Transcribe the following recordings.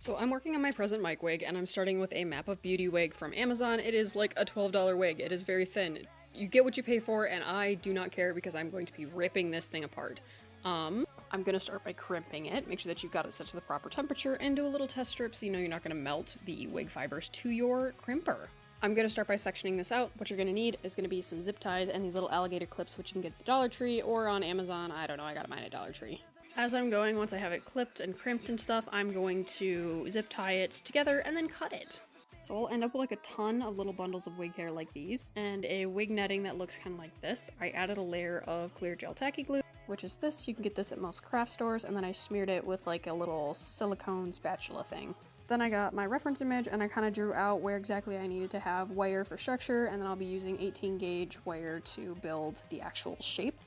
So I'm working on my present mic wig, and I'm starting with a Map of Beauty wig from Amazon. It is like a $12 wig. It is very thin. You get what you pay for, and I do not care because I'm going to be ripping this thing apart. I'm gonna start by crimping it. Make sure that you've got it set to the proper temperature, and do a little test strip so you know you're not gonna melt the wig fibers to your crimper. I'm gonna start by sectioning this out. What you're gonna need is gonna be some zip ties and these little alligator clips, which you can get at the Dollar Tree or on Amazon. I don't know, I got mine at Dollar Tree. As I'm going, once I have it clipped and crimped and stuff, I'm going to zip tie it together and then cut it. So I'll end up with like a ton of little bundles of wig hair like these, and a wig netting that looks kind of like this. I added a layer of clear gel tacky glue, which is this. You can get this at most craft stores, and then I smeared it with like a little silicone spatula thing. Then I got my reference image and I kind of drew out where exactly I needed to have wire for structure, and then I'll be using 18 gauge wire to build the actual shape,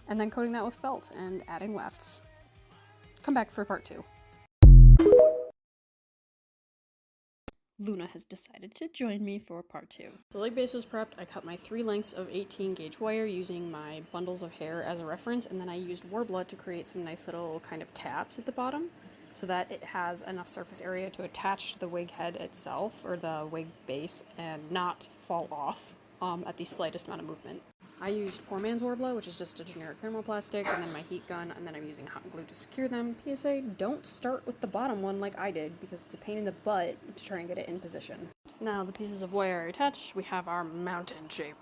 and then coating that with felt and adding wefts. Come back for part 2. Luna has decided to join me for part 2. The leg base was prepped. I cut my 3 lengths of 18 gauge wire using my bundles of hair as a reference, and then I used Worbla to create some nice little kind of tabs at the bottom so that it has enough surface area to attach to the wig head itself, or the wig base, and not fall off at the slightest amount of movement. I used Poor Man's Worbla, which is just a generic thermoplastic, and then my heat gun, and then I'm using hot glue to secure them. PSA, don't start with the bottom one like I did, because it's a pain in the butt to try and get it in position. Now the pieces of wire are attached, we have our mountain shape.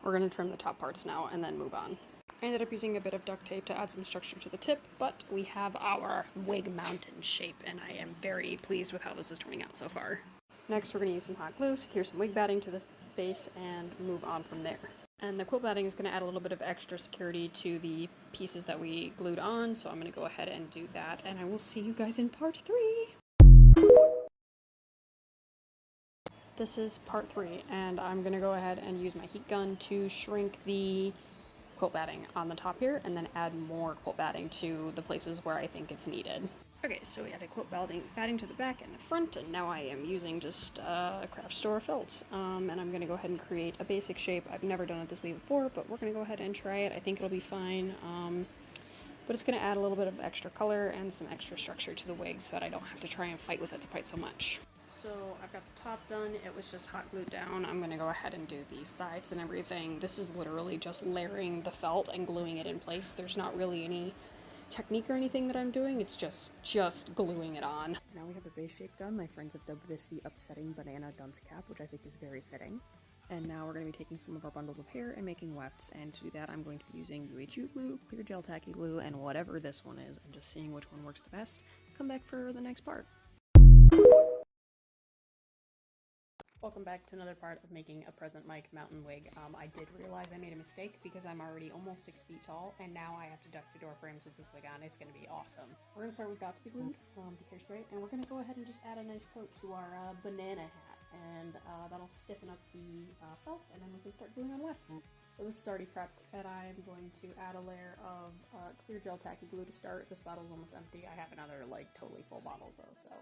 We're going to trim the top parts now and then move on. I ended up using a bit of duct tape to add some structure to the tip, but we have our wig mountain shape, and I am very pleased with how this is turning out so far. Next, we're going to use some hot glue, secure some wig batting to the base, and move on from there. And the quilt batting is going to add a little bit of extra security to the pieces that we glued on, so I'm going to go ahead and do that, and I will see you guys in part 3. This is part 3, and I'm going to go ahead and use my heat gun to shrink the quilt batting on the top here, and then add more quilt batting to the places where I think it's needed. Okay, so we added quilt batting to the back and the front, and now I am using just craft store felt. And I'm going to go ahead and create a basic shape. I've never done it this way before, but we're going to go ahead and try it. I think it'll be fine. But it's going to add a little bit of extra color and some extra structure to the wig so that I don't have to try and fight with it to fight so much. So I've got the top done. It was just hot glued down. I'm going to go ahead and do the sides and everything. This is literally just layering the felt and gluing it in place. There's not really any technique or anything that I'm doing, it's just gluing it on. Now we have the base shape done. My friends have dubbed this the upsetting banana dunce cap, which I think is very fitting. And now we're going to be taking some of our bundles of hair and making wefts, and to do that I'm going to be using UHU glue, clear gel tacky glue, and whatever this one is, and just seeing which one works the best. Come back for the next part. Welcome back to another part of making a present mic mountain wig. I did realize I made a mistake because I'm already almost 6 feet tall, and now I have to duck the door frames with this wig on. It's going to be awesome. We're going to start with Got to Be Glued, the hairspray, and we're going to go ahead and just add a nice coat to our banana hat, and that'll stiffen up the felt, and then we can start gluing on wefts. So this is already prepped, and I'm going to add a layer of clear gel tacky glue to start. This bottle's almost empty. I have another like totally full bottle though, so.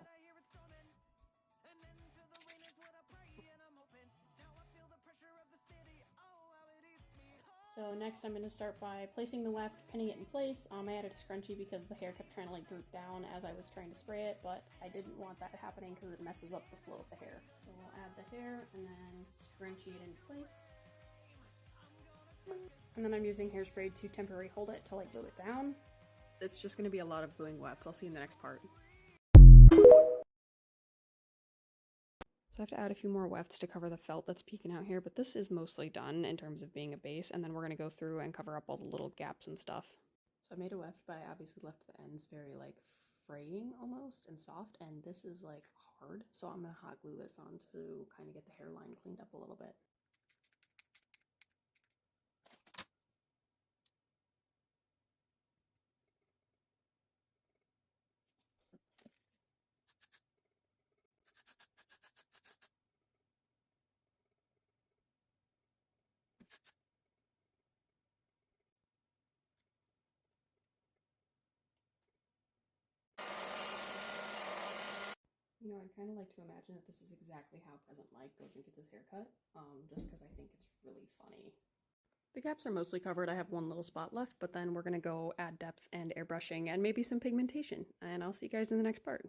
So next I'm going to start by placing the weft, pinning it in place. I added a scrunchie because the hair kept trying to like droop down as I was trying to spray it, but I didn't want that happening because it messes up the flow of the hair. So we'll add the hair and then scrunchie it into place. And then I'm using hairspray to temporarily hold it to like glue it down. It's just going to be a lot of gluing wefts. I'll see you in the next part. So I have to add a few more wefts to cover the felt that's peeking out here, but this is mostly done in terms of being a base, and then we're going to go through and cover up all the little gaps and stuff. So I made a weft, but I obviously left the ends very like fraying almost and soft, and this is like hard, so I'm going to hot glue this on to kind of get the hairline cleaned up a little bit. You know, I'd kind of like to imagine that this is exactly how Present Mike goes and gets his haircut, just because I think it's really funny. The gaps are mostly covered. I have one little spot left, but then we're going to go add depth and airbrushing and maybe some pigmentation, and I'll see you guys in the next part.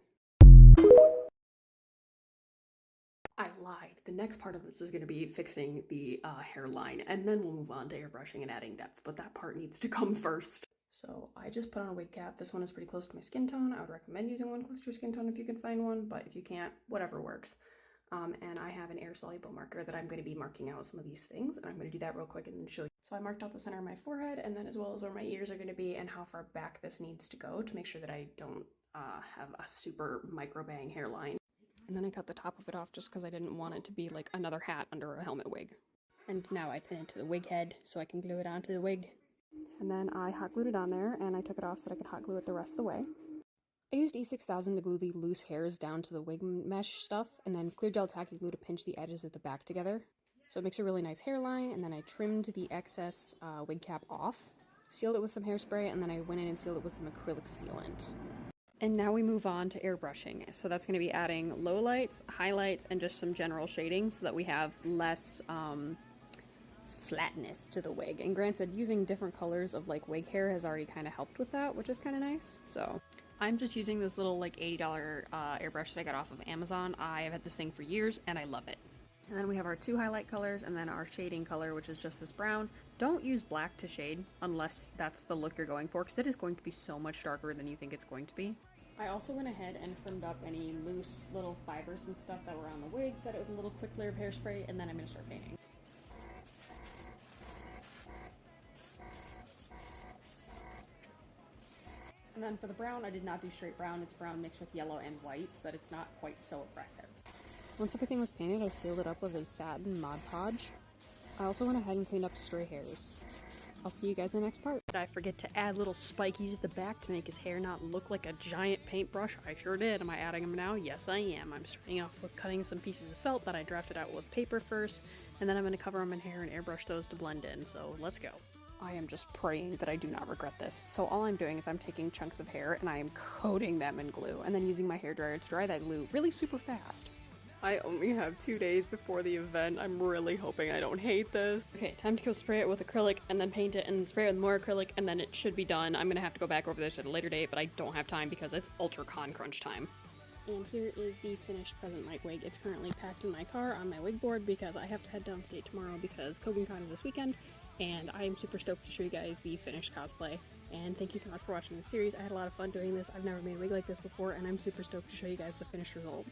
I lied. The next part of this is going to be fixing the hairline, and then we'll move on to airbrushing and adding depth, but that part needs to come first. So I just put on a wig cap. This one is pretty close to my skin tone. I would recommend using one close to your skin tone if you can find one, but if you can't, whatever works. And I have an air-soluble marker that I'm going to be marking out some of these things, and I'm going to do that real quick and then show you. So I marked out the center of my forehead, and then as well as where my ears are going to be and how far back this needs to go to make sure that I don't have a super micro bang hairline. And then I cut the top of it off just because I didn't want it to be like another hat under a helmet wig. And now I pin it to the wig head so I can glue it onto the wig. And then I hot glued it on there, and I took it off so that I could hot glue it the rest of the way. I used E6000 to glue the loose hairs down to the wig mesh stuff, and then clear gel tacky glue to pinch the edges of the back together. So it makes a really nice hairline, and then I trimmed the excess wig cap off, sealed it with some hairspray, and then I went in and sealed it with some acrylic sealant. And now we move on to airbrushing. So that's going to be adding lowlights, highlights, and just some general shading so that we have less flatness to the wig. And granted, using different colors of like wig hair has already kind of helped with that, which is kind of nice. So I'm just using this little like $80 airbrush that I got off of Amazon. I have had this thing for years and I love it. And then we have our two highlight colors and then our shading color, which is just this brown. Don't use black to shade unless that's the look you're going for, because it is going to be so much darker than you think it's going to be. I also went ahead and trimmed up any loose little fibers and stuff that were on the wig, set it with a little quick layer of hairspray, and then I'm going to start painting. And then for the brown, I did not do straight brown. It's brown mixed with yellow and white so that it's not quite so aggressive. Once everything was painted, I sealed it up with a satin Mod Podge. I also went ahead and cleaned up stray hairs. I'll see you guys in the next part. Did I forget to add little spikies at the back to make his hair not look like a giant paintbrush? I sure did. Am I adding them now? Yes, I am. I'm starting off with cutting some pieces of felt that I drafted out with paper first, and then I'm going to cover them in hair and airbrush those to blend in, so let's go. I am just praying that I do not regret this. So all I'm doing is I'm taking chunks of hair and I am coating them in glue, and then using my hairdryer to dry that glue really super fast. I only have 2 days before the event. I'm really hoping I don't hate this. Okay, time to go spray it with acrylic and then paint it and then spray it with more acrylic and then it should be done. I'm gonna have to go back over this at a later date, but I don't have time because it's ultra con crunch time. And here is the finished present night wig. It's currently packed in my car on my wig board because I have to head downstate tomorrow because KoganCon is this weekend, and I am super stoked to show you guys the finished cosplay. And thank you so much for watching this series. I had a lot of fun doing this. I've never made a wig like this before, and I'm super stoked to show you guys the finished result.